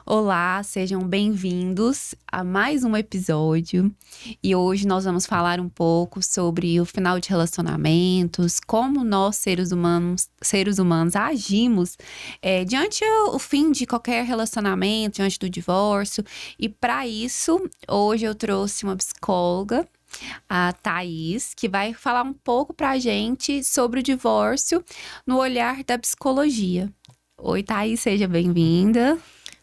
Olá, sejam bem-vindos a mais um episódio. E hoje nós vamos falar um pouco sobre o final de relacionamentos, como nós, seres humanos agimos diante o fim de qualquer relacionamento, diante do divórcio. E para isso, hoje eu trouxe uma psicóloga, a Thaís, que vai falar um pouco pra gente sobre o divórcio no olhar da psicologia. Oi, Thaís, seja bem-vinda.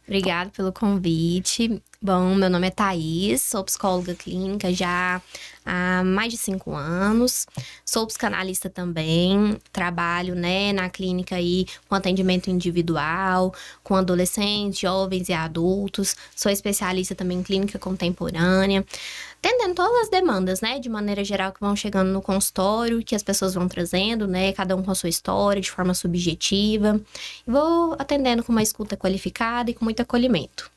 Obrigada pelo convite. Bom, meu nome é Thaís, sou psicóloga clínica já há mais de 5 anos. Sou psicanalista também, trabalho, na clínica aí com atendimento individual, com adolescentes, jovens e adultos. Sou especialista também em clínica contemporânea, atendendo todas as demandas, de maneira geral que vão chegando no consultório, que as pessoas vão trazendo, cada um com a sua história, de forma subjetiva. E vou atendendo com uma escuta qualificada e com muito acolhimento.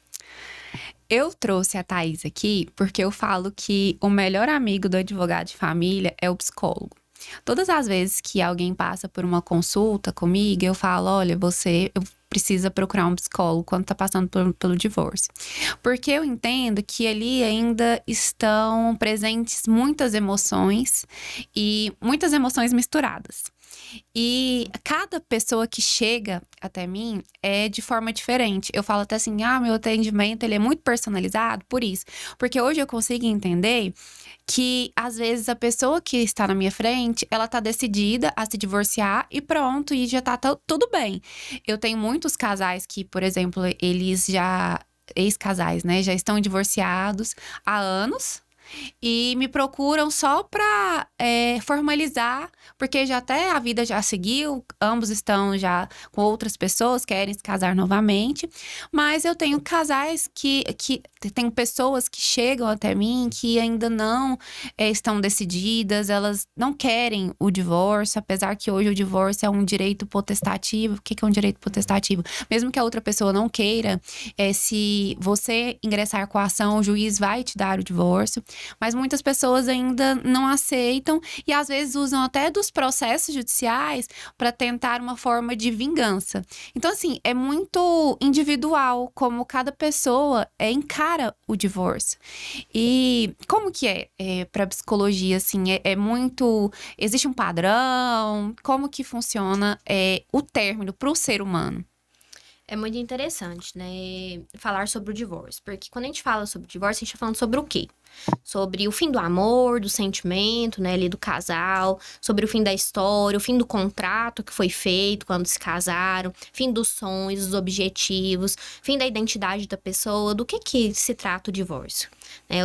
Eu trouxe a Thaís aqui porque eu falo que o melhor amigo do advogado de família é o psicólogo. Todas as vezes que alguém passa por uma consulta comigo, eu falo, olha, você precisa procurar um psicólogo quando tá passando pelo divórcio. Porque eu entendo que ali ainda estão presentes muitas emoções e muitas emoções misturadas. E cada pessoa que chega até mim é de forma diferente. Eu falo até assim, meu atendimento ele é muito personalizado por isso. Porque hoje eu consigo entender que, às vezes, a pessoa que está na minha frente, ela tá decidida a se divorciar e pronto, e já tá tudo bem. Eu tenho muitos casais que, por exemplo, eles já... ex-casais, já estão divorciados há anos. E me procuram só pra formalizar, porque já até a vida já seguiu, ambos estão já com outras pessoas, querem se casar novamente. Mas eu tenho casais tenho pessoas que chegam até mim que ainda não estão decididas, elas não querem o divórcio, apesar que hoje o divórcio é um direito potestativo. O que é um direito potestativo? Mesmo que a outra pessoa não queira, se você ingressar com a ação, o juiz vai te dar o divórcio. Mas muitas pessoas ainda não aceitam e às vezes usam até dos processos judiciais para tentar uma forma de vingança. Então, assim, é muito individual como cada pessoa encara o divórcio. E como que para psicologia, assim, é muito... Existe um padrão? Como que funciona o término para o ser humano? É muito interessante, falar sobre o divórcio. Porque quando a gente fala sobre o divórcio, a gente tá falando sobre o quê? Sobre o fim do amor, do sentimento, ali do casal, sobre o fim da história, o fim do contrato que foi feito quando se casaram, fim dos sonhos, dos objetivos, fim da identidade da pessoa. Do que se trata o divórcio?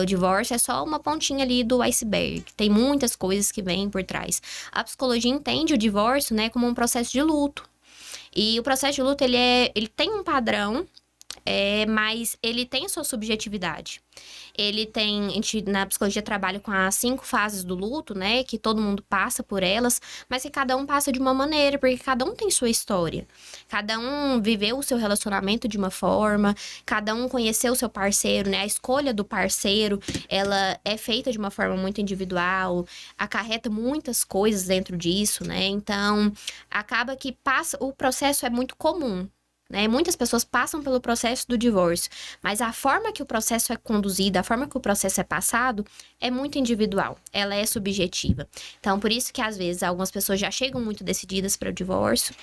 O divórcio é só uma pontinha ali do iceberg. Tem muitas coisas que vêm por trás. A psicologia entende o divórcio, como um processo de luto. E o processo de luto, ele tem um padrão, mas ele tem a sua subjetividade. Ele tem, a gente na psicologia trabalha com as 5 fases do luto, que todo mundo passa por elas, mas que cada um passa de uma maneira, porque cada um tem sua história. Cada um viveu o seu relacionamento de uma forma, cada um conheceu o seu parceiro, A escolha do parceiro, ela é feita de uma forma muito individual, acarreta muitas coisas dentro disso, Então, acaba que o processo é muito comum. Muitas pessoas passam pelo processo do divórcio, mas a forma que o processo é conduzido, a forma que o processo é passado, é muito individual, ela é subjetiva. Então, por isso que às vezes algumas pessoas já chegam muito decididas para o divórcio,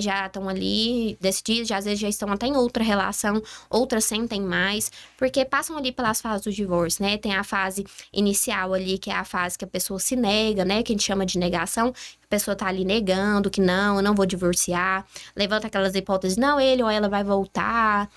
já estão ali decididas, às vezes já estão até em outra relação, outras sentem mais, porque passam ali pelas fases do divórcio, Tem a fase inicial ali, que é a fase que a pessoa se nega, que a gente chama de negação. A pessoa tá ali negando que não, eu não vou divorciar. Levanta aquelas hipóteses, não, ele ou ela vai voltar,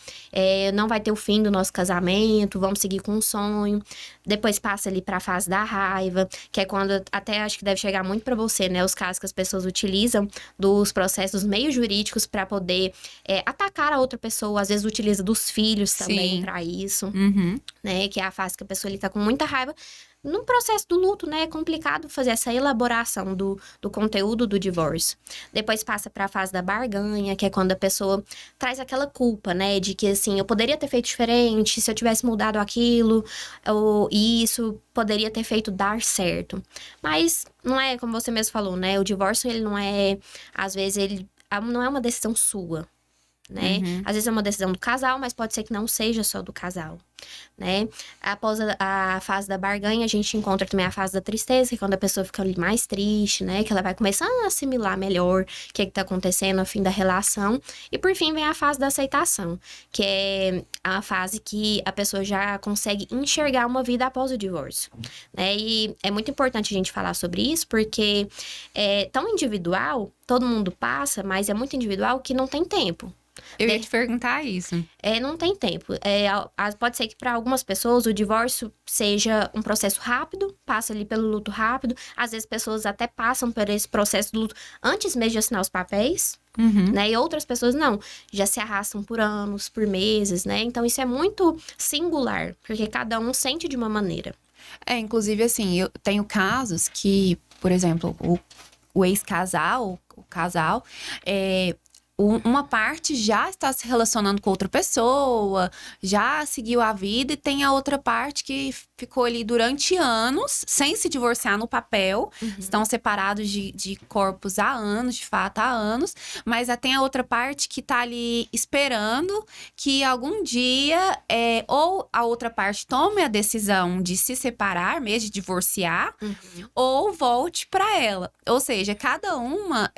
não vai ter o fim do nosso casamento, vamos seguir com um sonho. Depois passa ali pra fase da raiva, que é quando, até acho que deve chegar muito pra você, os casos que as pessoas utilizam dos processos meios jurídicos pra poder atacar a outra pessoa. Às vezes utiliza dos filhos também pra isso, Uhum. Que é a fase que a pessoa ali tá com muita raiva. No processo do luto, é complicado fazer essa elaboração do conteúdo do divórcio. Depois passa para a fase da barganha, que é quando a pessoa traz aquela culpa, de que, assim, eu poderia ter feito diferente, se eu tivesse mudado aquilo, ou isso poderia ter feito dar certo. Mas não é, como você mesmo falou, o divórcio, ele não é, às vezes, ele não é uma decisão sua. né? Às vezes é uma decisão do casal, mas pode ser que não seja só do casal, né? Após a fase da barganha, a gente encontra também a fase da tristeza, que é quando a pessoa fica ali mais triste, né? Que ela vai começar a assimilar melhor o que tá acontecendo no fim da relação. E por fim vem a fase da aceitação, que é a fase que a pessoa já consegue enxergar uma vida após o divórcio, né? E é muito importante a gente falar sobre isso, porque é tão individual, todo mundo passa, mas é muito individual que não tem tempo. Eu ia te perguntar isso. Não tem tempo. Pode ser que para algumas pessoas o divórcio seja um processo rápido, passa ali pelo luto rápido. Às vezes pessoas até passam por esse processo do luto antes mesmo de assinar os papéis, né? E outras pessoas não, já se arrastam por anos, por meses, né? Então isso é muito singular, porque cada um sente de uma maneira. Inclusive assim, eu tenho casos que, por exemplo, o ex-casal, o casal, uma parte já está se relacionando com outra pessoa, já seguiu a vida, e tem a outra parte que ficou ali durante anos, sem se divorciar no papel, estão separados de corpos há anos, de fato há anos, mas tem a outra parte que está ali esperando que algum dia, ou a outra parte tome a decisão de se separar, mesmo de divorciar, ou volte para ela. Ou seja, cada uma,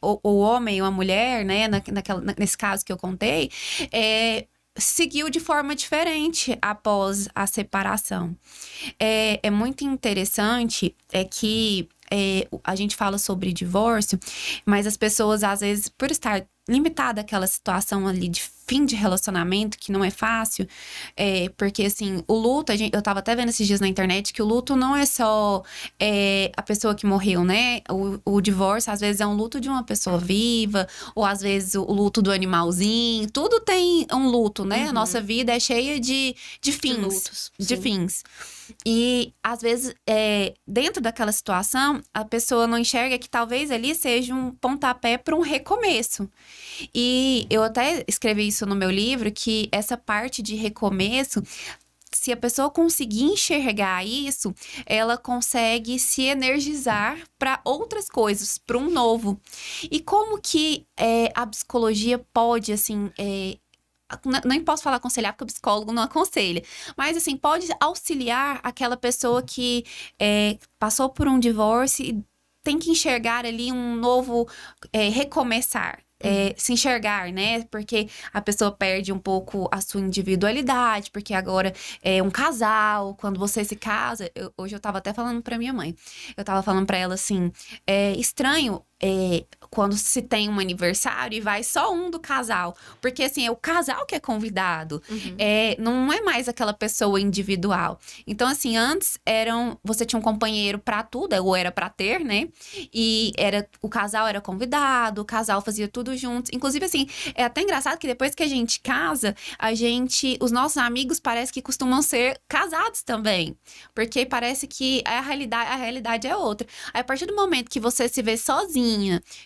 o homem ou a mulher, né, nesse caso que eu contei, seguiu de forma diferente após a separação. É muito interessante que a gente fala sobre divórcio, mas as pessoas, às vezes, por estar limitada àquela situação ali de fim de relacionamento, que não é fácil, porque, assim, o luto, eu tava até vendo esses dias na internet que o luto não é só a pessoa que morreu, né? O divórcio, às vezes, é um luto de uma pessoa viva, ou às vezes o luto do animalzinho, tudo tem um luto, né? A nossa vida é cheia de fins, lutos, de fins. E, às vezes, dentro daquela situação, a pessoa não enxerga que talvez ali seja um pontapé para um recomeço. E eu até escrevi isso no meu livro, que essa parte de recomeço, se a pessoa conseguir enxergar isso, ela consegue se energizar para outras coisas, para um novo. E como que a psicologia pode, assim... nem posso falar aconselhar, porque o psicólogo não aconselha. Mas, assim, pode auxiliar aquela pessoa que passou por um divórcio e tem que enxergar ali um novo recomeçar. Se enxergar, né? Porque a pessoa perde um pouco a sua individualidade, porque agora é um casal, quando você se casa... Hoje eu tava até falando pra minha mãe. Eu tava falando pra ela assim, é estranho quando se tem um aniversário e vai só um do casal. Porque, assim, é o casal que é convidado. Não é mais aquela pessoa individual. Então, assim, antes você tinha um companheiro pra tudo, ou era pra ter, né? E o casal era convidado, o casal fazia tudo juntos. Inclusive, assim, é até engraçado que depois que a gente casa, os nossos amigos parece que costumam ser casados também. Porque parece que a realidade é outra. Aí, a partir do momento que você se vê sozinha,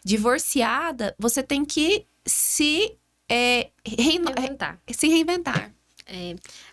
divorciada, você tem que se reinventar.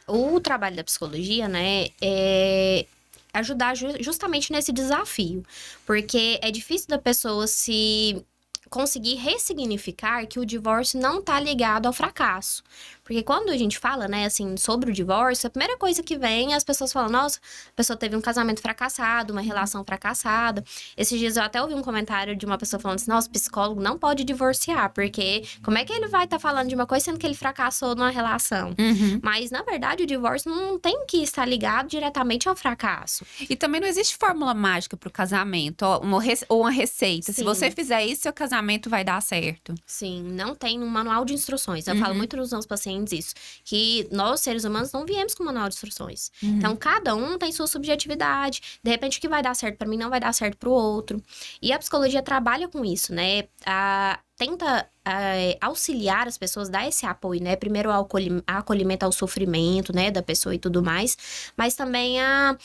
O trabalho da psicologia, né, é ajudar justamente nesse desafio. Porque é difícil da pessoa se conseguir ressignificar que o divórcio não tá ligado ao fracasso. Porque quando a gente fala, né, assim, sobre o divórcio, a primeira coisa que vem, as pessoas falam, nossa, a pessoa teve um casamento fracassado, uma relação fracassada. Esses dias eu até ouvi um comentário de uma pessoa falando assim, nossa, psicólogo não pode divorciar, porque como é que ele vai estar falando de uma coisa sendo que ele fracassou numa relação? Mas, na verdade, o divórcio não tem que estar ligado diretamente ao fracasso. E também não existe fórmula mágica pro casamento, ou uma receita. Sim. Se você fizer isso, seu casamento vai dar certo. Sim, não tem um manual de instruções. Eu falo muito nos meus pacientes isso, que nós, seres humanos, não viemos com manual de instruções. Então, cada um tem sua subjetividade. De repente, o que vai dar certo pra mim não vai dar certo pro outro. E a psicologia trabalha com isso, né? Tenta auxiliar as pessoas, dar esse apoio, né? Primeiro, a acolhimento ao sofrimento, né? Da pessoa e tudo mais. Mas também a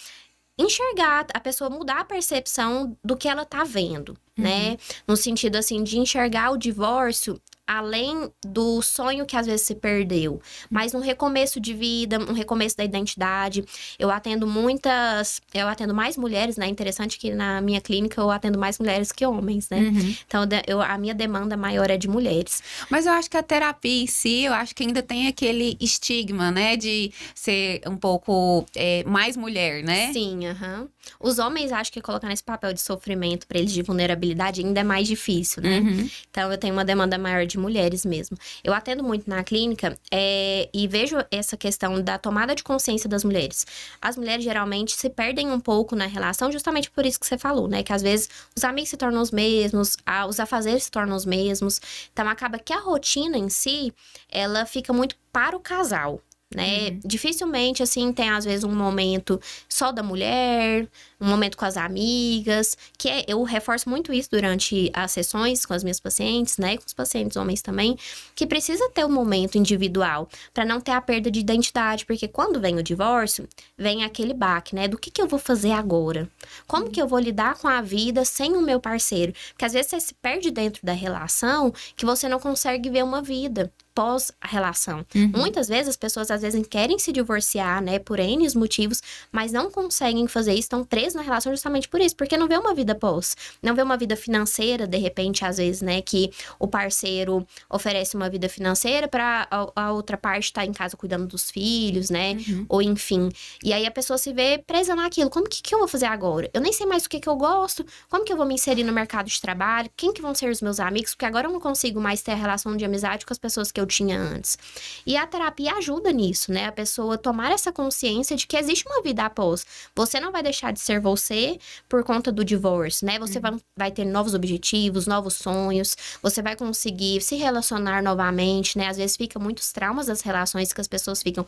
enxergar, a pessoa mudar a percepção do que ela tá vendo, né? No sentido, assim, de enxergar o divórcio além do sonho que às vezes se perdeu, mas um recomeço de vida, um recomeço da identidade. Eu atendo mais mulheres, né? Interessante que na minha clínica eu atendo mais mulheres que homens, né? Então, a minha demanda maior é de mulheres. Mas eu acho que a terapia em si, eu acho que ainda tem aquele estigma, né? De ser um pouco mais mulher, né? Sim, aham. Os homens acham que colocar nesse papel de sofrimento pra eles de vulnerabilidade ainda é mais difícil, né? Então, eu tenho uma demanda maior de mulheres mesmo. Eu atendo muito na clínica e vejo essa questão da tomada de consciência das mulheres. As mulheres geralmente se perdem um pouco na relação, justamente por isso que você falou, né? Que às vezes os amigos se tornam os mesmos, os afazeres se tornam os mesmos. Então, acaba que a rotina em si, ela fica muito para o casal. Né? Dificilmente, assim, tem às vezes um momento só da mulher, um momento com as amigas, eu reforço muito isso durante as sessões com as minhas pacientes, né? E com os pacientes homens também, que precisa ter um momento individual para não ter a perda de identidade, porque quando vem o divórcio, vem aquele baque, né? Do que eu vou fazer agora? Como que eu vou lidar com a vida sem o meu parceiro? Porque às vezes você se perde dentro da relação que você não consegue ver uma vida pós a relação. Muitas vezes as pessoas às vezes querem se divorciar, né, por N motivos, mas não conseguem fazer isso, estão presos na relação justamente por isso, porque não vê uma vida pós, não vê uma vida financeira, de repente, às vezes, né, que o parceiro oferece uma vida financeira para a outra parte estar em casa cuidando dos filhos, né, ou enfim. E aí a pessoa se vê presa naquilo, como que eu vou fazer agora? Eu nem sei mais o que eu gosto, como que eu vou me inserir no mercado de trabalho, quem que vão ser os meus amigos, porque agora eu não consigo mais ter a relação de amizade com as pessoas que eu tinha antes. E a terapia ajuda nisso, né? A pessoa tomar essa consciência de que existe uma vida após. Você não vai deixar de ser você por conta do divórcio, né? Você vai ter novos objetivos, novos sonhos, você vai conseguir se relacionar novamente, né? Às vezes fica muitos traumas das relações que as pessoas ficam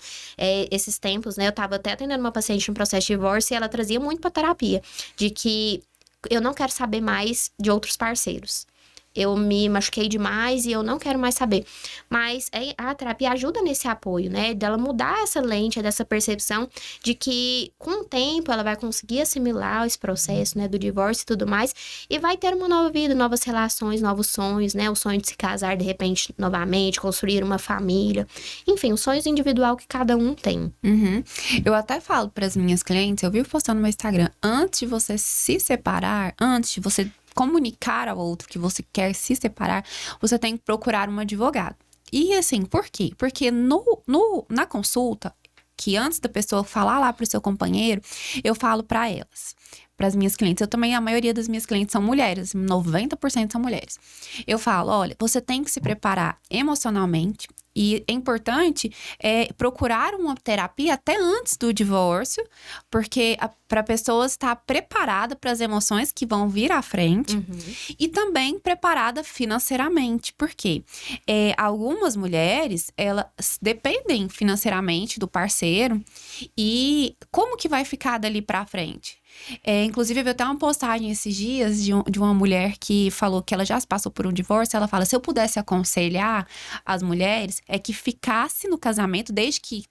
esses tempos, né? Eu tava até atendendo uma paciente em processo de divórcio e ela trazia muito pra terapia, de que eu não quero saber mais de outros parceiros. Eu me machuquei demais e eu não quero mais saber. Mas a terapia ajuda nesse apoio, né? Dela mudar essa lente, dessa percepção de que, com o tempo, ela vai conseguir assimilar esse processo, né? Do divórcio e tudo mais. E vai ter uma nova vida, novas relações, novos sonhos, né? O sonho de se casar, de repente, novamente, construir uma família. Enfim, os sonhos individual que cada um tem. Eu até falo para as minhas clientes, eu vivo postando no meu Instagram, antes de você se separar, antes de você comunicar ao outro que você quer se separar, você tem que procurar um advogado. E assim, por quê? Porque na consulta, que antes da pessoa falar lá pro seu companheiro, eu falo para elas, para as minhas clientes. Eu também, a maioria das minhas clientes são mulheres, 90% são mulheres. Eu falo, olha, você tem que se preparar emocionalmente. E é importante procurar uma terapia até antes do divórcio, porque para a pessoa estar preparada para as emoções que vão vir à frente e também preparada financeiramente, porque algumas mulheres, elas dependem financeiramente do parceiro e como que vai ficar dali para frente? Inclusive, eu vi até uma postagem esses dias de uma mulher que falou que ela já passou por um divórcio. Ela fala, se eu pudesse aconselhar as mulheres, é que ficasse no casamento, desde que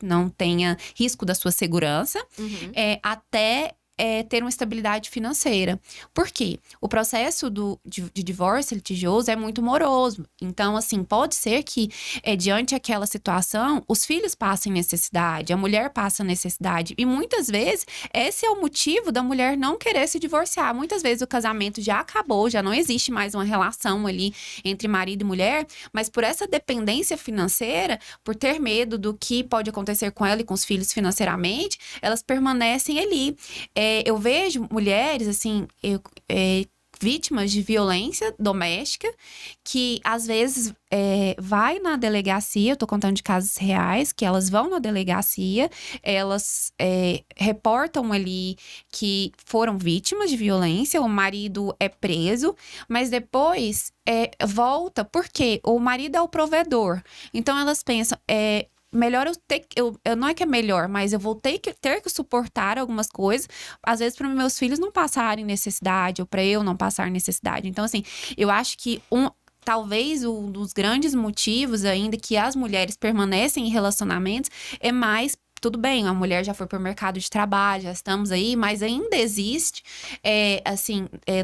não tenha risco da sua segurança, até ter uma estabilidade financeira. Por quê? O processo de divórcio litigioso é muito moroso. Então, assim, pode ser que, diante daquela situação, os filhos passem necessidade, a mulher passa necessidade. E muitas vezes, esse é o motivo da mulher não querer se divorciar. Muitas vezes o casamento já acabou, já não existe mais uma relação ali entre marido e mulher, mas por essa dependência financeira, por ter medo do que pode acontecer com ela e com os filhos financeiramente, elas permanecem ali. Eu vejo mulheres, assim, vítimas de violência doméstica, que às vezes vai na delegacia, eu tô contando de casos reais, que elas vão na delegacia, elas reportam ali que foram vítimas de violência, o marido é preso, mas depois volta, porque o marido é o provedor. Então elas pensam, melhor não é que é melhor, mas eu vou ter que suportar algumas coisas, às vezes para meus filhos não passarem necessidade, ou para eu não passar necessidade. Então, assim, eu acho que talvez um dos grandes motivos ainda que as mulheres permanecem em relacionamentos é mais. Tudo bem, a mulher já foi para o mercado de trabalho, já estamos aí, mas ainda existe,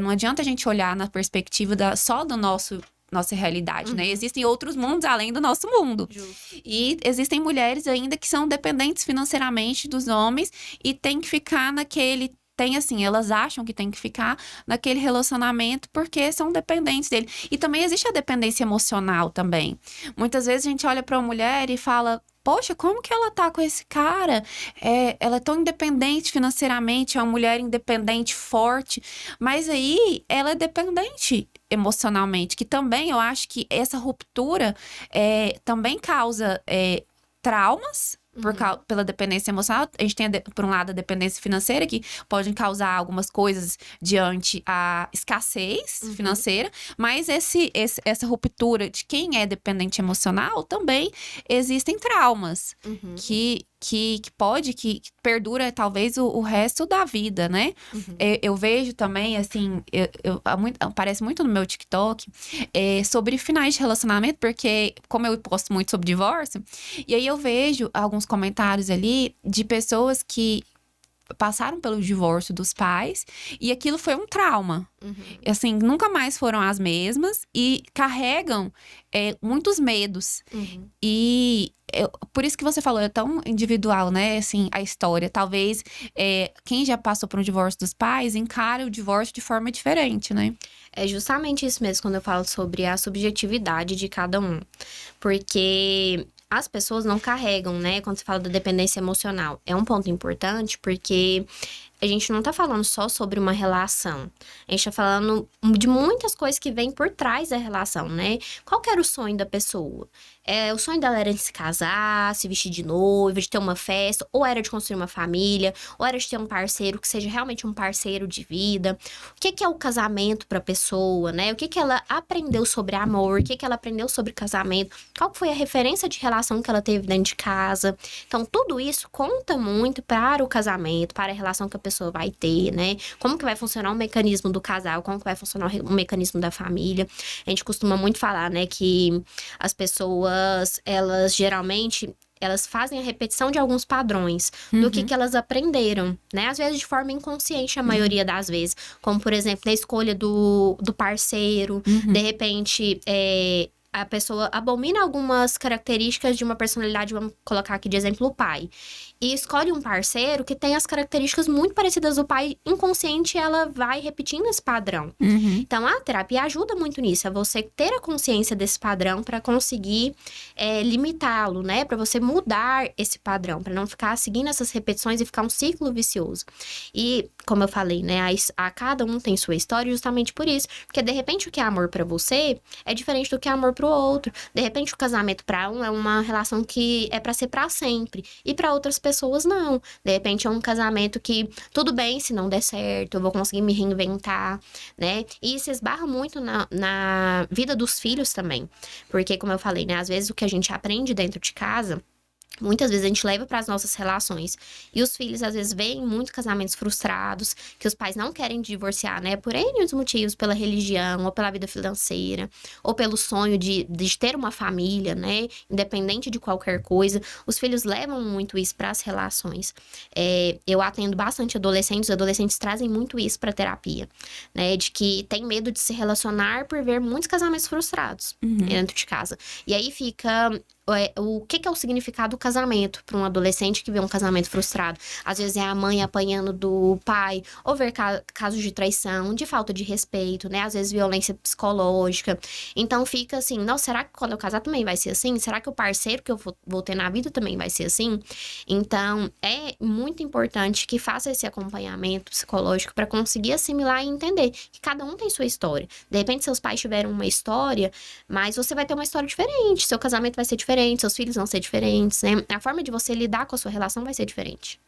não adianta a gente olhar na perspectiva só do nosso nossa realidade, né? Existem outros mundos além do nosso mundo. Justo. E existem mulheres ainda que são dependentes financeiramente dos homens e tem que ficar naquele. Tem assim, elas acham que tem que ficar naquele relacionamento porque são dependentes dele. E também existe a dependência emocional também. Muitas vezes a gente olha para uma mulher e fala: poxa, como que ela tá com esse cara? Ela é tão independente financeiramente, é uma mulher independente, forte. Mas aí ela é dependente emocionalmente, que também eu acho que essa ruptura também causa traumas. Pela dependência emocional, a gente tem, por um lado, a dependência financeira, que pode causar algumas coisas diante a escassez financeira, mas essa ruptura de quem é dependente emocional, também existem traumas que perdura talvez o resto da vida, né? Eu vejo também, assim, aparece muito no meu TikTok sobre finais de relacionamento, porque como eu posto muito sobre divórcio, e aí eu vejo alguns comentários ali de pessoas que passaram pelo divórcio dos pais e aquilo foi um trauma. Assim, nunca mais foram as mesmas e carregam muitos medos. E por isso que você falou, é tão individual, né? Assim, a história. Talvez quem já passou por um divórcio dos pais encare o divórcio de forma diferente, né? É justamente isso mesmo quando eu falo sobre a subjetividade de cada um. Porque as pessoas não carregam, né? Quando você fala da dependência emocional. É um ponto importante porque a gente não tá falando só sobre uma relação. A gente tá falando de muitas coisas que vêm por trás da relação, né? Qual que era o sonho da pessoa? O sonho dela era de se casar, se vestir de noiva, de ter uma festa, ou era de construir uma família, ou era de ter um parceiro que seja realmente um parceiro de vida. O que é o casamento pra pessoa, né? O que ela aprendeu sobre amor, o que ela aprendeu sobre casamento, qual foi a referência de relação que ela teve dentro de casa. Então, tudo isso conta muito para o casamento, para a relação que a pessoa vai ter, né? Como que vai funcionar o mecanismo do casal, como que vai funcionar o mecanismo da família. A gente costuma muito falar, né, que as pessoas, elas geralmente, elas fazem a repetição de alguns padrões do que elas aprenderam, né? Às vezes de forma inconsciente, a maioria das vezes. Como, por exemplo, na escolha do parceiro, de repente, a pessoa abomina algumas características de uma personalidade, vamos colocar aqui de exemplo o pai. E escolhe um parceiro que tem as características muito parecidas do pai, inconsciente, ela vai repetindo esse padrão. Então, a terapia ajuda muito nisso, é você ter a consciência desse padrão para conseguir limitá-lo, né? Para você mudar esse padrão, para não ficar seguindo essas repetições e ficar um ciclo vicioso. E, como eu falei, né? A cada um tem sua história justamente por isso. Porque, de repente, o que é amor para você é diferente do que é amor pro outro. De repente, o casamento para um é uma relação que é para ser para sempre. E para outras pessoas, não. De repente, é um casamento que, tudo bem se não der certo, eu vou conseguir me reinventar, né? E isso esbarra muito na vida dos filhos também. Porque, como eu falei, né? Às vezes, o que a gente aprende dentro de casa, muitas vezes a gente leva para as nossas relações. E os filhos, às vezes, veem muitos casamentos frustrados, que os pais não querem divorciar, né? Por N motivos, pela religião, ou pela vida financeira, ou pelo sonho de ter uma família, né? Independente de qualquer coisa. Os filhos levam muito isso para as relações. Eu atendo bastante adolescentes, os adolescentes trazem muito isso para terapia, né? De que tem medo de se relacionar por ver muitos casamentos frustrados dentro de casa. E aí fica o que é o significado do casamento para um adolescente que vê um casamento frustrado. Às vezes é a mãe apanhando do pai, ou ver casos de traição, de falta de respeito, né? Às vezes violência psicológica. Então fica assim, nossa, será que quando eu casar também vai ser assim? Será que o parceiro que eu vou ter na vida também vai ser assim? Então é muito importante que faça esse acompanhamento psicológico para conseguir assimilar e entender que cada um tem sua história. De repente seus pais tiveram uma história, mas você vai ter uma história diferente, seu casamento vai ser diferente, seus filhos vão ser diferentes, né? A forma de você lidar com a sua relação vai ser diferente.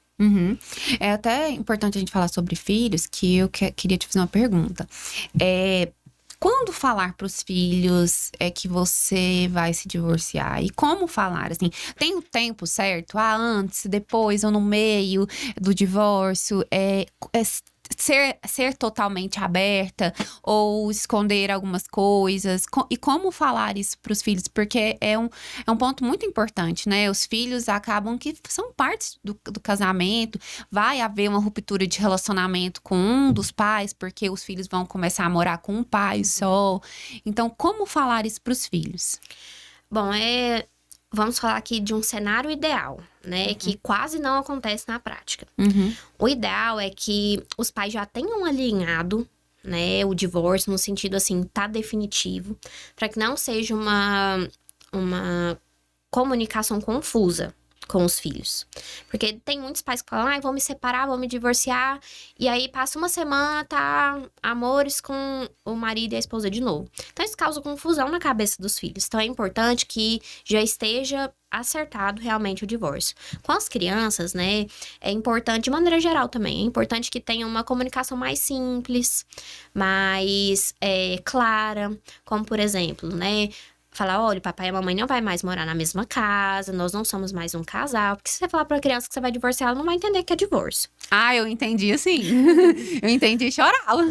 É até importante a gente falar sobre filhos, que eu queria te fazer uma pergunta. Quando falar para os filhos que você vai se divorciar? E como falar? Assim, tem o tempo certo? Antes, depois ou no meio do divórcio? ser totalmente aberta ou esconder algumas coisas. E como falar isso para os filhos? Porque é um ponto muito importante, né? Os filhos acabam que são partes do casamento. Vai haver uma ruptura de relacionamento com um dos pais, porque os filhos vão começar a morar com um pai só. Então, como falar isso para os filhos? Bom, vamos falar aqui de um cenário ideal, né? Que quase não acontece na prática. Uhum. O ideal é que os pais já tenham alinhado, né, o divórcio, no sentido assim, tá definitivo, para que não seja uma comunicação confusa com os filhos. Porque tem muitos pais que falam, ai, vou me separar, vou me divorciar, e aí passa uma semana, tá amores com o marido e a esposa de novo. Então isso causa confusão na cabeça dos filhos. Então é importante que já esteja acertado realmente o divórcio. Com as crianças, né, é importante, de maneira geral também, é importante que tenha uma comunicação mais simples, mais clara, como por exemplo, né, falar, olha, o papai e a mamãe não vai mais morar na mesma casa, nós não somos mais um casal. Porque se você falar pra criança que você vai divorciar, ela não vai entender que é divórcio. Ah, eu entendi assim. Eu entendi e chorava.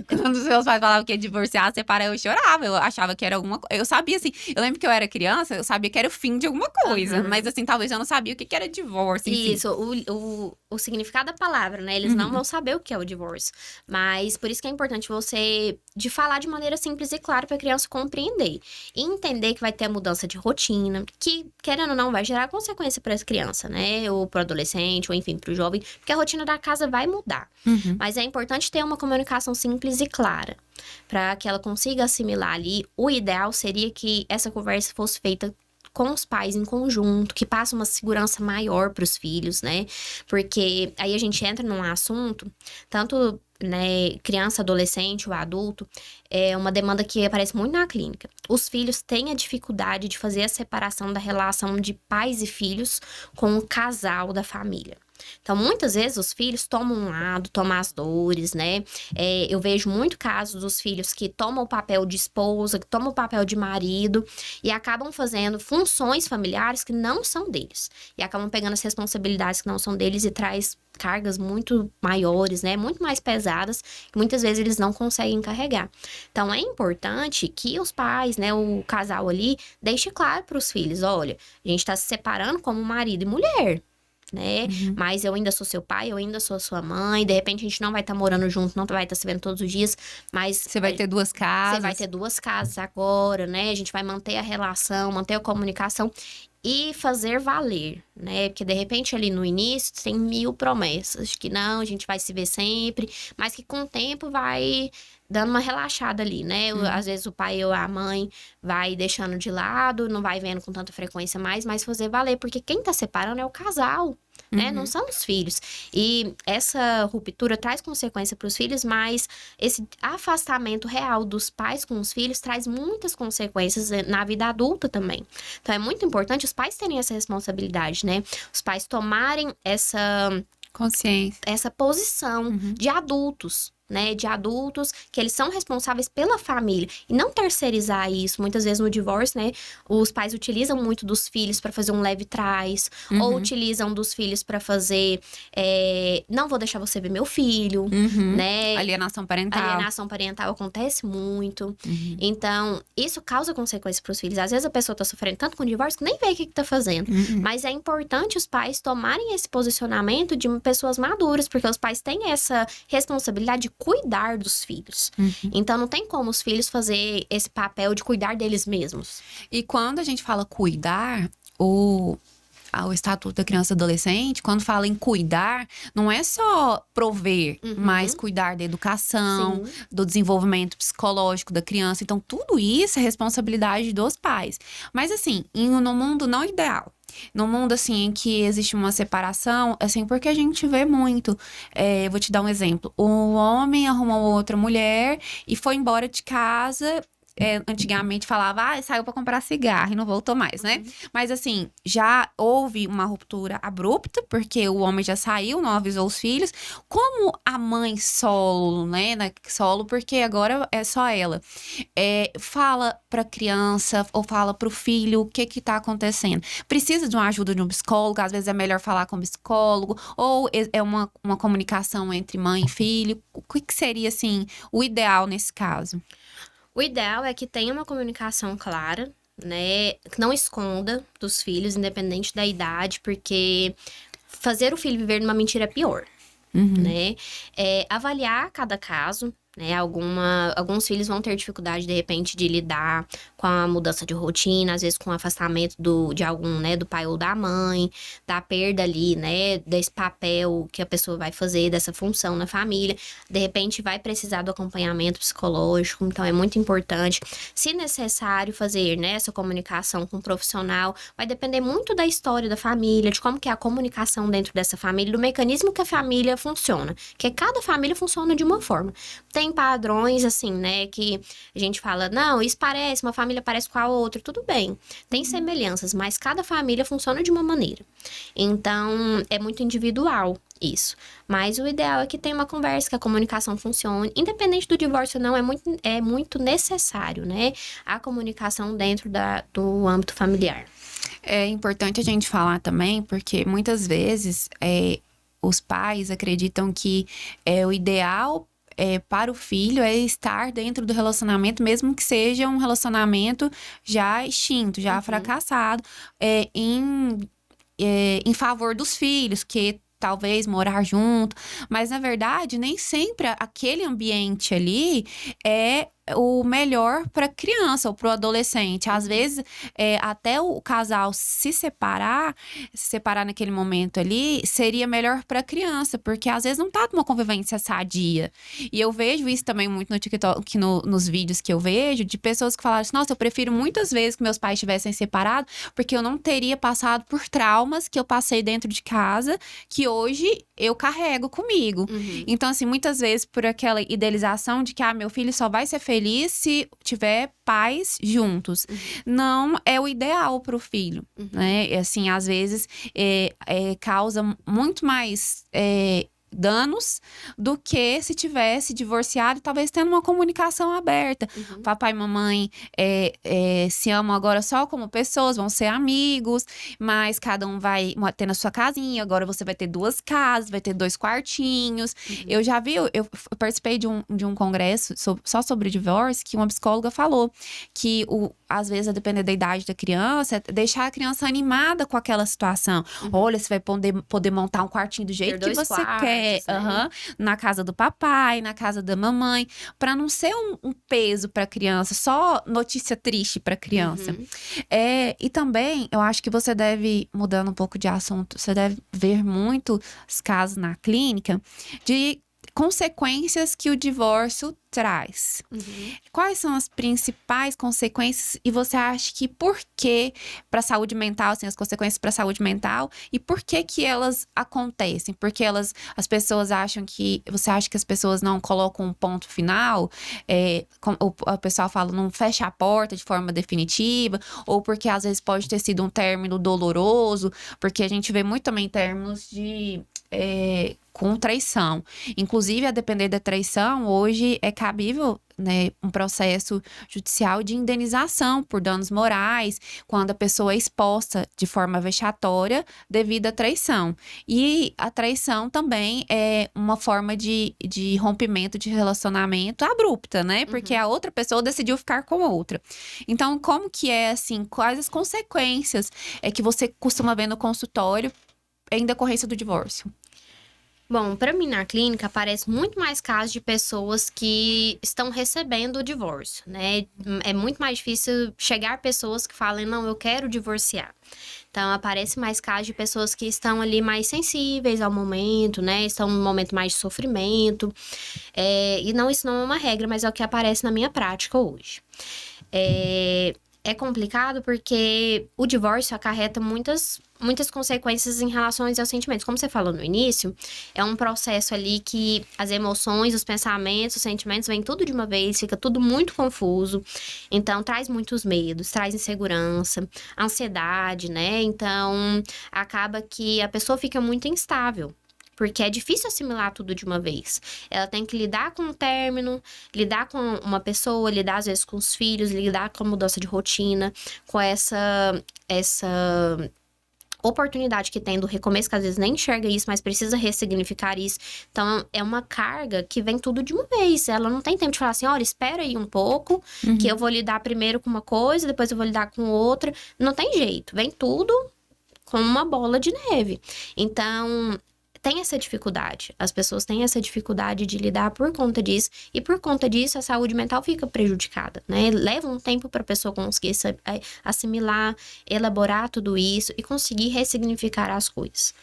Quando os meus pais falavam que ia divorciar, separar, eu chorava. Eu achava que era alguma coisa. Eu sabia assim. Eu lembro que eu era criança, eu sabia que era o fim de alguma coisa. Mas assim, talvez eu não sabia o que era divórcio. Enfim. Isso, o significado da palavra, né? Eles não vão saber o que é o divórcio. Mas por isso que é importante você de falar de maneira simples e clara pra criança compreender. E entender que vai ter a mudança de rotina, que, querendo ou não, vai gerar consequência para essa criança, né? Ou pro adolescente, ou enfim, pro jovem. Porque a rotina da casa vai mudar. Mas é importante ter uma comunicação simples e clara, para que ela consiga assimilar ali. O ideal seria que essa conversa fosse feita com os pais em conjunto, que passa uma segurança maior para os filhos, né? Porque aí a gente entra num assunto, tanto, né, criança, adolescente ou adulto, é uma demanda que aparece muito na clínica. Os filhos têm a dificuldade de fazer a separação da relação de pais e filhos com o casal da família. Então, muitas vezes, os filhos tomam um lado, tomam as dores, né? Eu vejo muito casos dos filhos que tomam o papel de esposa, que tomam o papel de marido e acabam fazendo funções familiares que não são deles. E acabam pegando as responsabilidades que não são deles e traz cargas muito maiores, né? Muito mais pesadas, que muitas vezes eles não conseguem carregar. Então, é importante que os pais, né, o casal ali, deixe claro para os filhos, olha, a gente tá se separando como marido e mulher, né? Mas eu ainda sou seu pai, eu ainda sou sua mãe. De repente a gente não vai estar morando junto, não vai estar se vendo todos os dias, mas Você vai ter duas casas. você vai ter duas casas agora, né? A gente vai manter a relação, manter a comunicação e fazer valer, né? Porque de repente ali no início tem 1000 promessas que não, a gente vai se ver sempre, mas que com o tempo vai dando uma relaxada ali, né? Às vezes o pai ou a mãe vai deixando de lado, não vai vendo com tanta frequência mais, mas fazer valer, porque quem tá separando é o casal, né? Não são os filhos. E essa ruptura traz consequência para os filhos, mas esse afastamento real dos pais com os filhos traz muitas consequências na vida adulta também. Então é muito importante os pais terem essa responsabilidade, né? Os pais tomarem consciência, essa posição de adultos, né, de adultos, que eles são responsáveis pela família e não terceirizar isso. Muitas vezes no divórcio, né, os pais utilizam muito dos filhos para fazer um leve trás, ou utilizam dos filhos para fazer, não vou deixar você ver meu filho, né? Alienação parental. Alienação parental acontece muito. Então, isso causa consequências para os filhos. Às vezes a pessoa tá sofrendo tanto com o divórcio que nem vê o que tá fazendo. Mas é importante os pais tomarem esse posicionamento de pessoas maduras, porque os pais têm essa responsabilidade de cuidar dos filhos. Então, não tem como os filhos fazer esse papel de cuidar deles mesmos. E quando a gente fala cuidar, o Estatuto da Criança e Adolescente, quando fala em cuidar, não é só prover, mas cuidar da educação, do desenvolvimento psicológico da criança. Então, tudo isso é responsabilidade dos pais. Mas, assim, no mundo não ideal. No mundo, assim, em que existe uma separação, assim, porque a gente vê muito. Vou te dar um exemplo. O homem arrumou outra mulher e foi embora de casa antigamente falava, saiu pra comprar cigarro e não voltou mais, né? Mas assim, já houve uma ruptura abrupta, porque o homem já saiu, não avisou os filhos. Como a mãe solo, né? Solo, porque agora é só ela. Fala pra criança ou fala pro filho o que tá acontecendo. Precisa de uma ajuda de um psicólogo, às vezes é melhor falar com um psicólogo, ou é uma comunicação entre mãe e filho. O que seria, assim, o ideal nesse caso? O ideal é que tenha uma comunicação clara, né? Que não esconda dos filhos, independente da idade, porque fazer o filho viver numa mentira é pior, né? Avaliar cada caso, né? Alguns filhos vão ter dificuldade, de repente, de lidar com a mudança de rotina, às vezes com o afastamento de algum, né? Do pai ou da mãe, da perda ali, né? Desse papel que a pessoa vai fazer, dessa função na família. De repente, vai precisar do acompanhamento psicológico, então é muito importante. Se necessário, fazer, né? Essa comunicação com o profissional, vai depender muito da história da família, de como que é a comunicação dentro dessa família, do mecanismo que a família funciona. Que cada família funciona de uma forma. Tem padrões, assim, né, que a gente fala, não, isso parece, uma família parece com a outra, tudo bem. Tem semelhanças, mas cada família funciona de uma maneira. Então, é muito individual isso. Mas o ideal é que tenha uma conversa, que a comunicação funcione. Independente do divórcio ou não, é muito necessário, né, a comunicação dentro do âmbito familiar. É importante a gente falar também, porque muitas vezes os pais acreditam que o ideal para o filho é estar dentro do relacionamento, mesmo que seja um relacionamento já extinto, já fracassado, em favor dos filhos, que talvez morar junto, mas na verdade nem sempre aquele ambiente ali é o melhor para criança ou para o adolescente. Às vezes, até o casal se separar naquele momento ali, seria melhor para a criança, porque às vezes não tá numa convivência sadia. E eu vejo isso também muito no TikTok, nos vídeos que eu vejo, de pessoas que falaram assim, nossa, eu prefiro muitas vezes que meus pais tivessem separado, porque eu não teria passado por traumas que eu passei dentro de casa, que hoje eu carrego comigo. Então, assim, muitas vezes por aquela idealização de que, meu filho só vai ser feliz se tiver pais juntos. Não é o ideal para o filho, né? E, assim, às vezes causa muito mais danos do que se tivesse divorciado, talvez tendo uma comunicação aberta. Papai e mamãe se amam agora só como pessoas, vão ser amigos, mas cada um vai ter na sua casinha, agora você vai ter 2 casas, vai ter 2 quartinhos. Eu já vi, eu participei de um congresso só sobre divórcio, que uma psicóloga falou que às vezes, a depender da idade da criança, deixar a criança animada com aquela situação. Olha, você vai poder montar um quartinho do jeito que você quer. Né? Na casa do papai, na casa da mamãe, para não ser um peso para a criança, só notícia triste para a criança. E também, eu acho que você deve, mudando um pouco de assunto, você deve ver muitos casos na clínica de consequências que o divórcio traz. Quais são as principais consequências e você acha que por que para a saúde mental, assim, as consequências para a saúde mental e por que elas acontecem? Porque as pessoas acham que, você acha que as pessoas não colocam um ponto final? O pessoal fala, não fecha a porta de forma definitiva, ou porque às vezes pode ter sido um término doloroso, porque a gente vê muito também términos com traição. Inclusive, a depender da traição, hoje é cabível, né, um processo judicial de indenização por danos morais, quando a pessoa é exposta de forma vexatória devido à traição. E a traição também é uma forma de rompimento de relacionamento abrupta, né? Porque a outra pessoa decidiu ficar com outra. Então, como que assim, quais as consequências que você costuma ver no consultório em decorrência do divórcio? Bom, para mim na clínica aparece muito mais casos de pessoas que estão recebendo o divórcio, né? É muito mais difícil chegar pessoas que falem, não, eu quero divorciar. Então, aparece mais casos de pessoas que estão ali mais sensíveis ao momento, né? Estão num momento mais de sofrimento. E não, isso não é uma regra, mas é o que aparece na minha prática hoje. É complicado porque o divórcio acarreta muitas consequências em relação aos sentimentos. Como você falou no início, é um processo ali que as emoções, os pensamentos, os sentimentos vêm tudo de uma vez, fica tudo muito confuso. Então, traz muitos medos, traz insegurança, ansiedade, né? Então, acaba que a pessoa fica muito instável. Porque é difícil assimilar tudo de uma vez. Ela tem que lidar com o término, lidar com uma pessoa, lidar às vezes com os filhos, lidar com a mudança de rotina, com essa oportunidade que tem do recomeço, que às vezes nem enxerga isso, mas precisa ressignificar isso. Então, é uma carga que vem tudo de uma vez. Ela não tem tempo de falar assim, olha, espera aí um pouco, que eu vou lidar primeiro com uma coisa, depois eu vou lidar com outra. Não tem jeito. Vem tudo como uma bola de neve. Então, tem essa dificuldade. As pessoas têm essa dificuldade de lidar por conta disso. E por conta disso, a saúde mental fica prejudicada, né? Leva um tempo para a pessoa conseguir assimilar, elaborar tudo isso e conseguir ressignificar as coisas.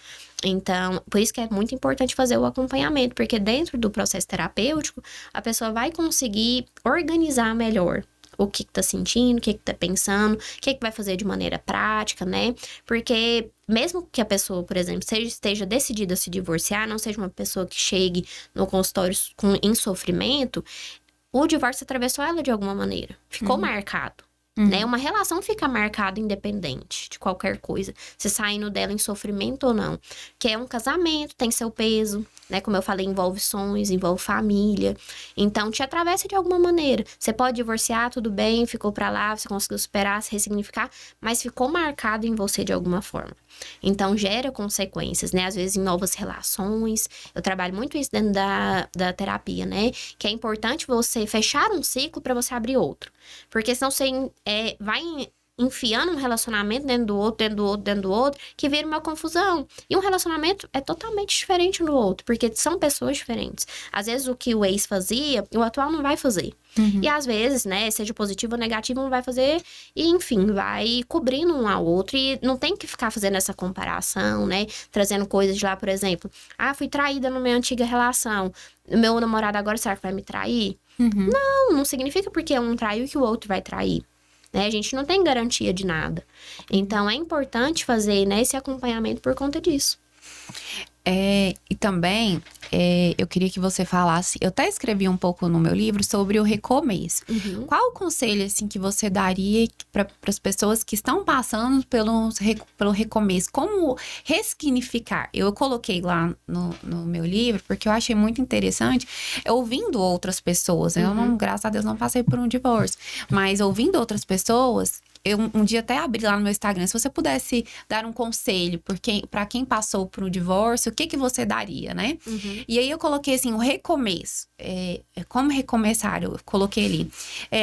Então, por isso que é muito importante fazer o acompanhamento, porque dentro do processo terapêutico, a pessoa vai conseguir organizar melhor o que tá sentindo, o que tá pensando, o que vai fazer de maneira prática, né? Porque mesmo que a pessoa, por exemplo, esteja decidida a se divorciar, não seja uma pessoa que chegue no consultório em sofrimento, o divórcio atravessou ela de alguma maneira. Ficou marcado. Né? Uma relação fica marcada independente de qualquer coisa, se saindo dela em sofrimento ou não. Que é um casamento, tem seu peso, né? Como eu falei, envolve sonhos, envolve família. Então, te atravessa de alguma maneira. Você pode divorciar, tudo bem, ficou pra lá, você conseguiu superar, se ressignificar, mas ficou marcado em você de alguma forma. Então, gera consequências, né? Às vezes, em novas relações. Eu trabalho muito isso dentro da terapia, né? Que é importante você fechar um ciclo para você abrir outro. Porque senão você vai enfiando um relacionamento dentro do outro, dentro do outro, dentro do outro, que vira uma confusão. E um relacionamento é totalmente diferente um do outro, porque são pessoas diferentes. Às vezes, o que o ex fazia, o atual não vai fazer. E às vezes, né, seja positivo ou negativo, não vai fazer. E, enfim, vai cobrindo um ao outro. E não tem que ficar fazendo essa comparação, né? Trazendo coisas de lá, por exemplo. Ah, fui traída na minha antiga relação. Meu namorado agora, será que vai me trair? Não significa porque um traiu que o outro vai trair. Né? A gente não tem garantia de nada. Então, é importante fazer, né, esse acompanhamento por conta disso. E também, eu queria que você falasse... Eu até escrevi um pouco no meu livro sobre o recomeço. Qual o conselho, assim, que você daria para as pessoas que estão passando pelo recomeço? Como ressignificar? Eu coloquei lá no meu livro, porque eu achei muito interessante. Ouvindo outras pessoas, eu não, graças a Deus, não passei por um divórcio. Mas ouvindo outras pessoas... Eu um dia até abri lá no meu Instagram, se você pudesse dar um conselho para quem passou por um divórcio, o que você daria, né? E aí eu coloquei assim, o recomeço. Como recomeçar? Eu coloquei ali.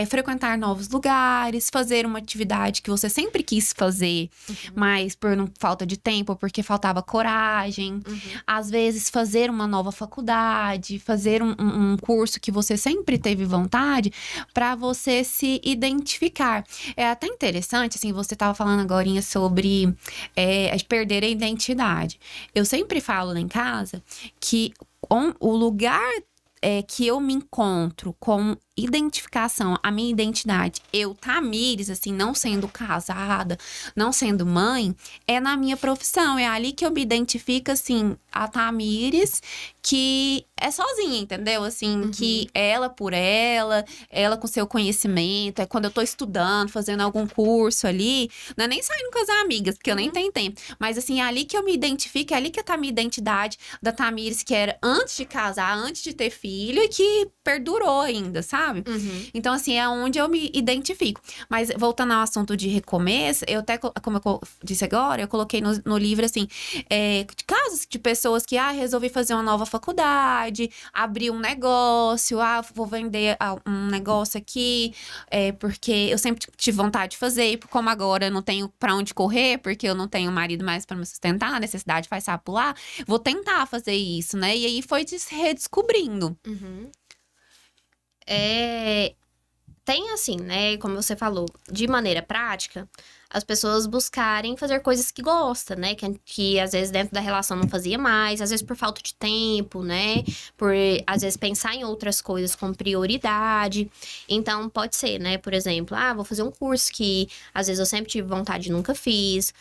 Frequentar novos lugares, fazer uma atividade que você sempre quis fazer, mas por falta de tempo, porque faltava coragem. Às vezes, fazer uma nova faculdade, fazer um curso que você sempre teve vontade, para você se identificar. É até interessante, assim, você estava falando agorinha sobre perder a identidade. Eu sempre falo lá em casa que o lugar que eu me encontro com identificação, a minha identidade, eu, Tamires, assim, não sendo casada, não sendo mãe, é na minha profissão, é ali que eu me identifico, assim, a Tamires, que é sozinha, entendeu? Assim, que ela por ela com seu conhecimento, é quando eu tô estudando, fazendo algum curso ali, não é nem saindo com as amigas, porque eu nem tenho tempo, mas assim, é ali que eu me identifico, é ali que tá a minha identidade da Tamires, que era antes de casar, antes de ter filho, e que perdurou ainda, sabe? Então, assim, é onde eu me identifico. Mas, voltando ao assunto de recomeço, eu até, como eu disse agora, eu coloquei no livro, assim, casos de pessoas que, resolvi fazer uma nova faculdade, abrir um negócio, vou vender um negócio aqui, porque eu sempre tive vontade de fazer, e como agora eu não tenho pra onde correr, porque eu não tenho marido mais pra me sustentar, a necessidade faz sapo pular, vou tentar fazer isso, né? E aí foi se redescobrindo. Tem assim, né, como você falou, de maneira prática, as pessoas buscarem fazer coisas que gostam, né? Que às vezes dentro da relação não fazia mais, às vezes por falta de tempo, né? Por às vezes pensar em outras coisas com prioridade. Então pode ser, né? Por exemplo, vou fazer um curso que às vezes eu sempre tive vontade e nunca fiz.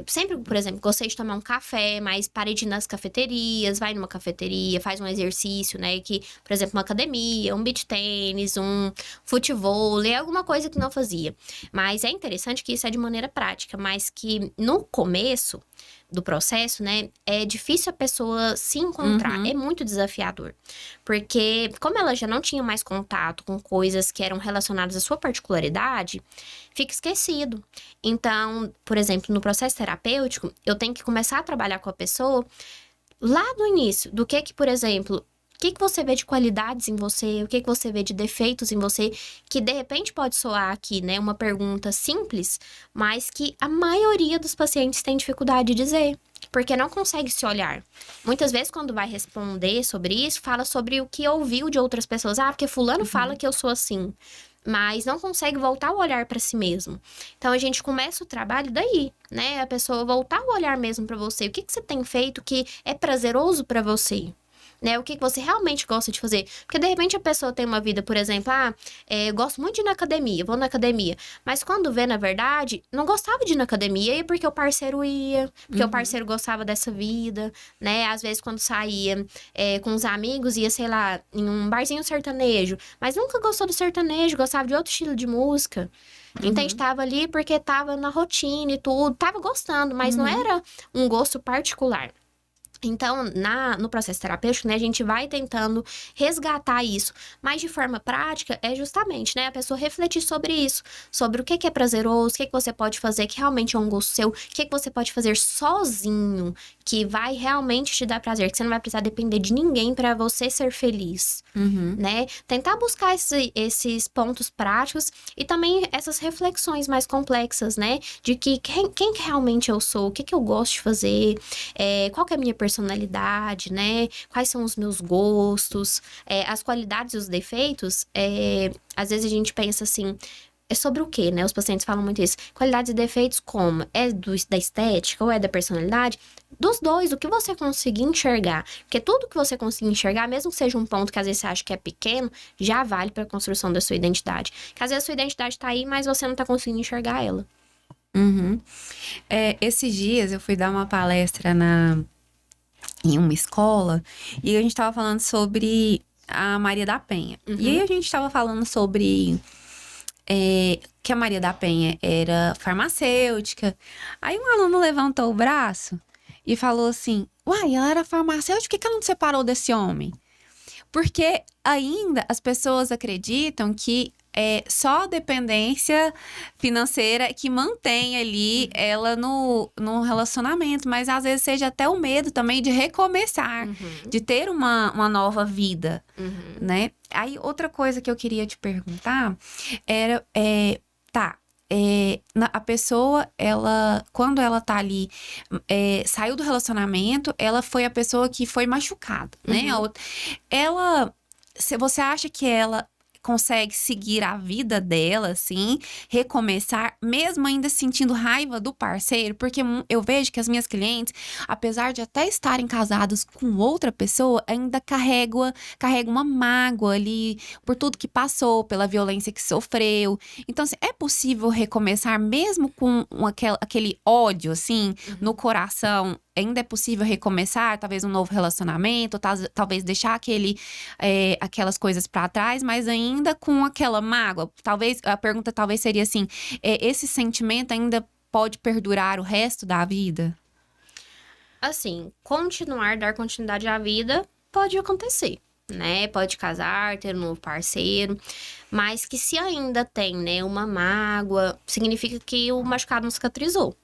Sempre, por exemplo, gostei de tomar um café, mas parei de ir nas cafeterias, vai numa cafeteria, faz um exercício, né? Que, por exemplo, uma academia, um beach tênis, um futevôlei, alguma coisa que não fazia. Mas é interessante que isso é de maneira prática, mas que no começo do processo, né, é difícil a pessoa se encontrar, é muito desafiador. Porque como ela já não tinha mais contato com coisas que eram relacionadas à sua particularidade, fica esquecido. Então, por exemplo, no processo terapêutico, eu tenho que começar a trabalhar com a pessoa lá no início, do que, por exemplo, o que você vê de qualidades em você, o que você vê de defeitos em você, que de repente pode soar aqui, né, uma pergunta simples, mas que a maioria dos pacientes tem dificuldade de dizer, porque não consegue se olhar. Muitas vezes, quando vai responder sobre isso, fala sobre o que ouviu de outras pessoas. Porque fulano fala que eu sou assim, mas não consegue voltar o olhar para si mesmo. Então, a gente começa o trabalho daí, né? A pessoa voltar o olhar mesmo para você. O que você tem feito que é prazeroso para você? Né, o que você realmente gosta de fazer. Porque, de repente, a pessoa tem uma vida, por exemplo, eu gosto muito de ir na academia, vou na academia. Mas quando vê, na verdade, não gostava de ir na academia, ia porque o parceiro ia, porque o parceiro gostava dessa vida, né? Às vezes, quando saía com os amigos, ia, sei lá, em um barzinho sertanejo. Mas nunca gostou do sertanejo, gostava de outro estilo de música. Entende? Tava ali porque tava na rotina e tudo, tava gostando, mas não era um gosto particular. Então, no processo terapêutico, né, a gente vai tentando resgatar isso. Mas de forma prática, é justamente, né, a pessoa refletir sobre isso. Sobre o que é prazeroso, o que você pode fazer que realmente é um gosto seu. O que você pode fazer sozinho, que vai realmente te dar prazer. Que você não vai precisar depender de ninguém para você ser feliz, né? Tentar buscar esses pontos práticos e também essas reflexões mais complexas, né? De que quem que realmente eu sou, o que eu gosto de fazer, qual que é a minha personalidade, né? Quais são os meus gostos, as qualidades e os defeitos. Às vezes a gente pensa assim, é sobre o quê, né? Os pacientes falam muito isso. Qualidades e defeitos como? É da estética ou é da personalidade? Dos dois, o que você conseguir enxergar. Porque tudo que você conseguir enxergar, mesmo que seja um ponto que às vezes você acha que é pequeno, já vale para a construção da sua identidade. Que às vezes a sua identidade tá aí, mas você não tá conseguindo enxergar ela. Esses dias eu fui dar uma palestra em uma escola e a gente tava falando sobre a Maria da Penha. E aí a gente tava falando sobre que a Maria da Penha era farmacêutica. Aí um aluno levantou o braço e falou assim: uai, ela era farmacêutica, por que ela não se separou desse homem? Porque ainda as pessoas acreditam que é só a dependência financeira que mantém ali ela no relacionamento, mas às vezes seja até o medo também de recomeçar, de ter uma nova vida, né? Aí outra coisa que eu queria te perguntar era, a pessoa, quando ela tá ali, saiu do relacionamento, ela foi a pessoa que foi machucada, né? Você acha que ela consegue seguir a vida dela, assim, recomeçar, mesmo ainda sentindo raiva do parceiro? Porque eu vejo que as minhas clientes, apesar de até estarem casadas com outra pessoa, ainda carrega uma mágoa ali por tudo que passou, pela violência que sofreu. Então, assim, é possível recomeçar mesmo com aquele ódio, assim, no coração? Ainda é possível recomeçar, talvez um novo relacionamento, talvez deixar aquelas coisas pra trás, mas ainda com aquela mágoa. Talvez, a pergunta talvez seria assim, esse sentimento ainda pode perdurar o resto da vida? Assim, dar continuidade à vida pode acontecer, né? Pode casar, ter um novo parceiro, mas que se ainda tem, né, uma mágoa, significa que o machucado não cicatrizou.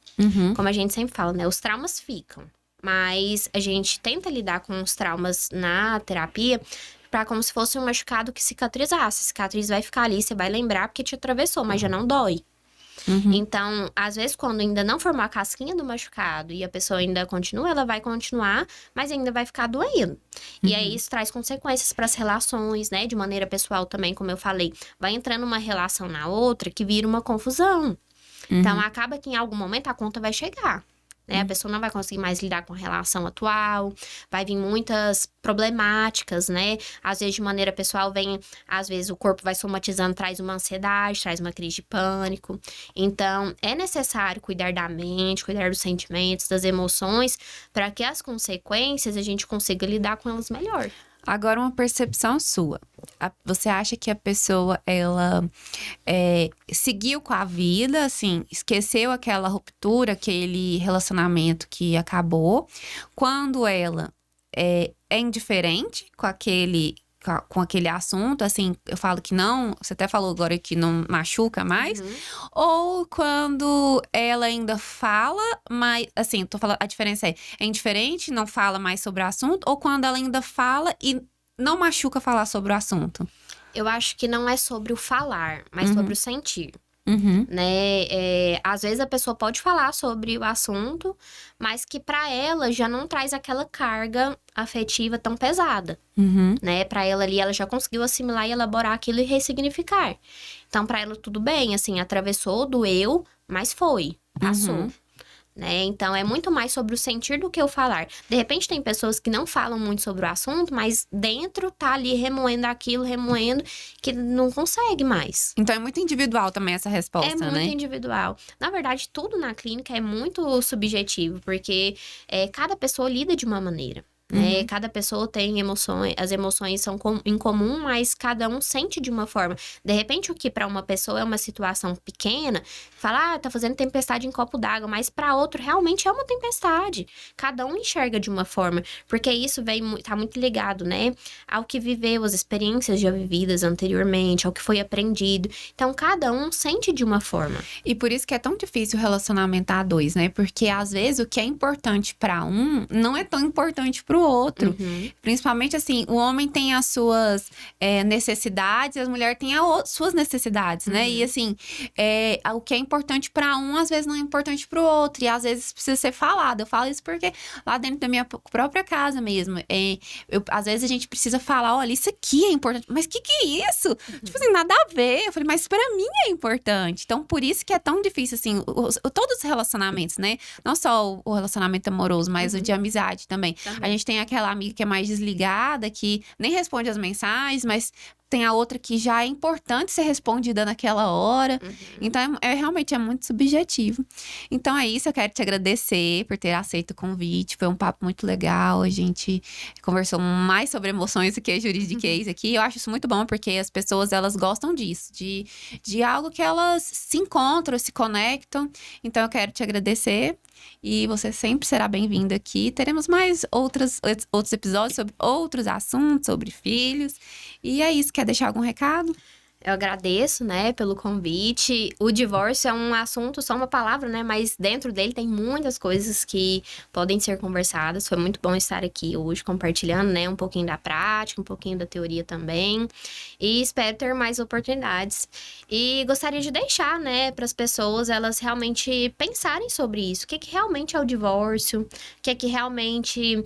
Como a gente sempre fala, né? Os traumas ficam. Mas a gente tenta lidar com os traumas na terapia para como se fosse um machucado que cicatrizasse. A cicatriz vai ficar ali, você vai lembrar porque te atravessou, mas já não dói. Então, às vezes, quando ainda não formou a casquinha do machucado e a pessoa ainda continua, ela vai continuar, mas ainda vai ficar doendo. E aí, isso traz consequências para as relações, né? De maneira pessoal também, como eu falei. Vai entrando uma relação na outra que vira uma confusão. Então, acaba que em algum momento a conta vai chegar. Né? A pessoa não vai conseguir mais lidar com a relação atual, vai vir muitas problemáticas, né? Às vezes, de maneira pessoal, às vezes o corpo vai somatizando, traz uma ansiedade, traz uma crise de pânico. Então, é necessário cuidar da mente, cuidar dos sentimentos, das emoções, para que as consequências a gente consiga lidar com elas melhor. Agora, uma percepção sua. Você acha que a pessoa, ela seguiu com a vida, assim, esqueceu aquela ruptura, aquele relacionamento que acabou, quando ela é indiferente com aquele assunto, assim, eu falo que não, você até falou agora que não machuca mais, ou quando ela ainda fala, mas, assim, tô falando, a diferença é indiferente, não fala mais sobre o assunto, ou quando ela ainda fala e não machuca falar sobre o assunto? Eu acho que não é sobre o falar, mas sobre o sentir. Uhum. Né? Às vezes a pessoa pode falar sobre o assunto, mas que para ela já não traz aquela carga afetiva tão pesada, né? Para ela ali, ela já conseguiu assimilar e elaborar aquilo e ressignificar. Então, para ela tudo bem, assim, atravessou, doeu, mas foi, passou. Né? Então, é muito mais sobre o sentir do que o falar. De repente, tem pessoas que não falam muito sobre o assunto, mas dentro tá ali remoendo aquilo, remoendo, que não consegue mais. Então, é muito individual também essa resposta, né? É muito individual. Na verdade, tudo na clínica é muito subjetivo, porque cada pessoa lida de uma maneira. Né? Cada pessoa tem emoções, as emoções são em comum, mas cada um sente de uma forma. De repente, o que para uma pessoa é uma situação pequena, fala, tá fazendo tempestade em copo d'água, mas para outro realmente é uma tempestade. Cada um enxerga de uma forma, porque isso tá muito ligado, né, ao que viveu, as experiências já vividas anteriormente, ao que foi aprendido. Então, cada um sente de uma forma. E por isso que é tão difícil o relacionamento a dois, né? Porque às vezes o que é importante para um não é tão importante pro outro. Principalmente assim, o homem tem as suas necessidades, as mulheres têm as suas necessidades, né? E assim, o que é importante para um, às vezes não é importante pro outro. E às vezes precisa ser falado. Eu falo isso porque lá dentro da minha própria casa mesmo, às vezes a gente precisa falar, olha, isso aqui é importante. Mas que é isso? Tipo assim, nada a ver. Eu falei, mas para mim é importante. Então, por isso que é tão difícil, assim, todos os relacionamentos, né? Não só o relacionamento amoroso, mas o de amizade também. A gente tem aquela amiga que é mais desligada, que nem responde as mensagens, mas tem a outra que já é importante ser respondida naquela hora. Então, realmente é muito subjetivo. Então, é isso. Eu quero te agradecer por ter aceito o convite. Foi um papo muito legal. A gente conversou mais sobre emoções do que juridiquês aqui. Eu acho isso muito bom, porque as pessoas, elas gostam disso. De algo que elas se encontram, se conectam. Então, eu quero te agradecer. E você sempre será bem-vindo aqui. Teremos mais outros episódios sobre outros assuntos, sobre filhos. E é isso. Quer deixar algum recado? Eu agradeço, né, pelo convite. O divórcio é um assunto, só uma palavra, né, mas dentro dele tem muitas coisas que podem ser conversadas. Foi muito bom estar aqui hoje compartilhando, né, um pouquinho da prática, um pouquinho da teoria também. E espero ter mais oportunidades. E gostaria de deixar, né, para as pessoas elas realmente pensarem sobre isso. O que realmente é o divórcio? O que realmente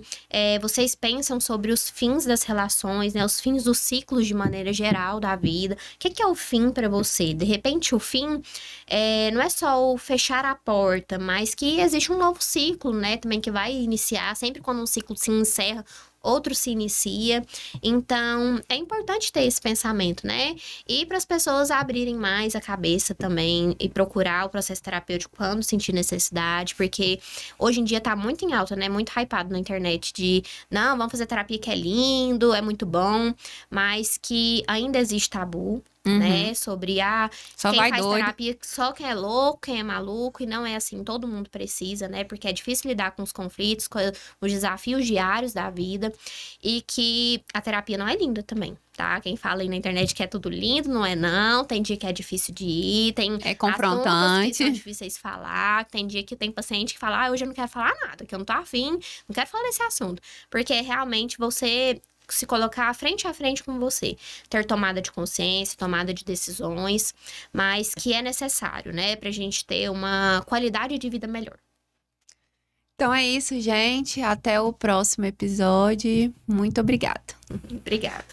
vocês pensam sobre os fins das relações, né, os fins dos ciclos de maneira geral da vida? O que é o fim para você? De repente, o fim não é só o fechar a porta, mas que existe um novo ciclo, né? Também que vai iniciar. Sempre quando um ciclo se encerra, outro se inicia. Então, é importante ter esse pensamento, né? E para as pessoas abrirem mais a cabeça também e procurar o processo terapêutico quando sentir necessidade, porque hoje em dia tá muito em alta, né? Muito hypado na internet de, não, vamos fazer terapia que é lindo, é muito bom, mas que ainda existe tabu. Né, sobre só quem vai faz doido. terapia, só quem é louco, quem é maluco, e não é assim, todo mundo precisa, né, porque é difícil lidar com os conflitos, com os desafios diários da vida, e que a terapia não é linda também, tá? Quem fala aí na internet que é tudo lindo, não é não, tem dia que é difícil de ir, tem É confrontante, que são difíceis de falar, tem dia que tem paciente que fala, hoje eu não quero falar nada, que eu não tô afim, não quero falar desse assunto, porque realmente você se colocar frente a frente com você, ter tomada de consciência, tomada de decisões, mas que é necessário, né, pra gente ter uma qualidade de vida melhor. Então é isso, gente. Até o próximo episódio. Muito obrigada. Obrigada.